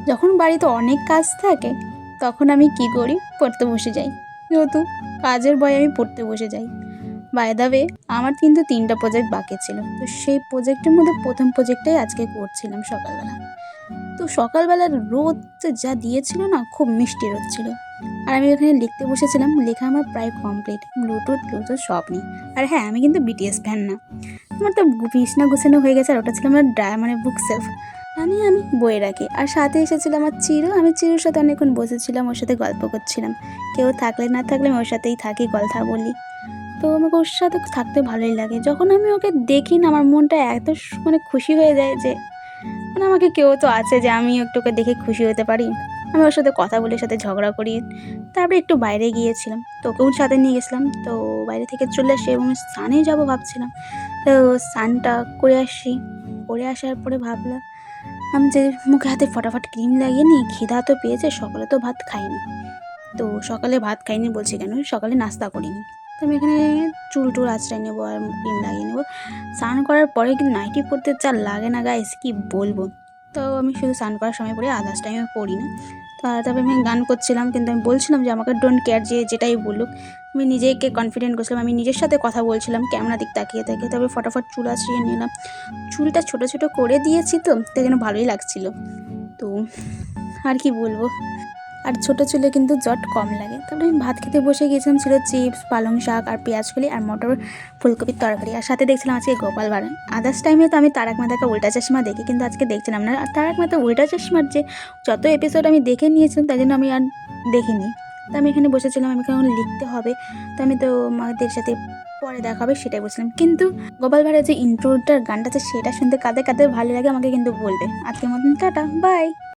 যখন বাড়িতে অনেক কাজ থাকে তখন আমি কি করি, পড়তে বসে যাই। যেহেতু কাজের ভয়ে আমি পড়তে বসে যাই। বাই দ্য ওয়ে, আমার কিন্তু 3টা প্রজেক্ট বাকি ছিল। তো সেই প্রজেক্টের মধ্যে প্রথম প্রজেক্টটাই আজকে করছিলাম সকালবেলা। তো সকালবেলার রোদ যা দিয়েছিল না, খুব মিষ্টি রোদ ছিল। আর আমি ওখানে লিখতে বসেছিলাম, লেখা আমার প্রায় কমপ্লিট। ব্লুটুথ সব নেই। আর হ্যাঁ, আমি কিন্তু বিটিএস ফ্যান না। আমার তো বিছনা গুছানো হয়ে গেছে, আর ওটা ছিল আমার বুক সেলফ। জানি আমি বই রাখি। আর সাথে এসেছিল আমার চিরু। আমি চিরুর সাথে অনেকক্ষণ বসেছিলাম, ওর সাথে গল্প করছিলাম। কেউ থাকলে না থাকলে আমি ওর সাথেই থাকি, কথা বলি। তো আমাকে ওর সাথে থাকতে ভালোই লাগে। যখন আমি ওকে দেখি না, আমার মনটা এত খুশি হয়ে যায় যে আমাকে কেউ তো আছে যে আমি একটু ওকে দেখে খুশি হতে পারি। আমি ওর সাথে কথা বলে, সাথে ঝগড়া করি। তারপরে একটু বাইরে গিয়েছিলাম, তোকেও সাথে নিয়ে গেছিলাম। তো বাইরে থেকে চলে আসি এবং স্নানে যাবো ভাবছিলাম। তো স্নানটা করে আসি। করে আসার পরে ভাবলাম আমি যে মুখে হাতে ফটাফট ক্রিম লাগিয়ে নিই, খিদা তো পেয়েছে, সকালে তো ভাত খাইনি। তো সকালে ভাত খাইনি বলছি কেন, সকালে নাস্তা করিনি। তো আমি এখানে চুল আঁচড়াই নেবো আর ক্রিম লাগিয়ে নেবো। স্নান করার পরে কিন্তু নাইটি পরতে যা লাগে না গাইস, কি বলবো। তো আমি শুধু স্নান করার সময় পড়ি, আদার্স টাইমে পড়ি না। তো তারপরে আমি গান করছিলাম, কিন্তু আমি বলছিলাম যে আমাকে ডোন্ট কেয়ার, যে যেটাই বলুক। আমি নিজেকে কনফিডেন্ট করছিলাম, আমি নিজের সাথে কথা বলছিলাম ক্যামেরা দিক তাকিয়ে তাকিয়ে। তবে ফটাফট চুল আঁচড়িয়ে নিলাম। চুলটা ছোটো ছোটো করে দিয়েছি, তো তাই জন্য ভালোই লাগছিলো। তো আর কি বলবো, আর ছোটো চুলে কিন্তু জট কম লাগে। তারপরে আমি ভাত খেতে বসে গিয়েছিলাম, ছিল চিপস, পালং শাক আর পেঁয়াজ কলি আর মটর ফুলকপির তরকারি। আর সাথে দেখছিলাম আজকে গোপাল ভাঁড়। আদার্স টাইমে তো আমি তারক মেহতাকা উল্টা চশমা দেখি, কিন্তু আজকে দেখছিলাম না। আর তারক মেহতা উল্টা চশমার যে যত এপিসোড আমি দেখে নিয়েছিলাম, তাই জন্য আমি আর দেখিনি। তো আমি এখানে বসেছিলাম, আমি এখন লিখতে হবে। তো আমি তো মাদের সাথে পরে দেখা হবে সেটাই বলছিলাম। কিন্তু গোপাল ভাঁড়ের যে ইন্ট্রোটার গানটা আছে, সেটা শুনতে কাদের কাদের ভালো লাগে আমাকে কিন্তু বলবে। আজকের মতন টাটা, বাই।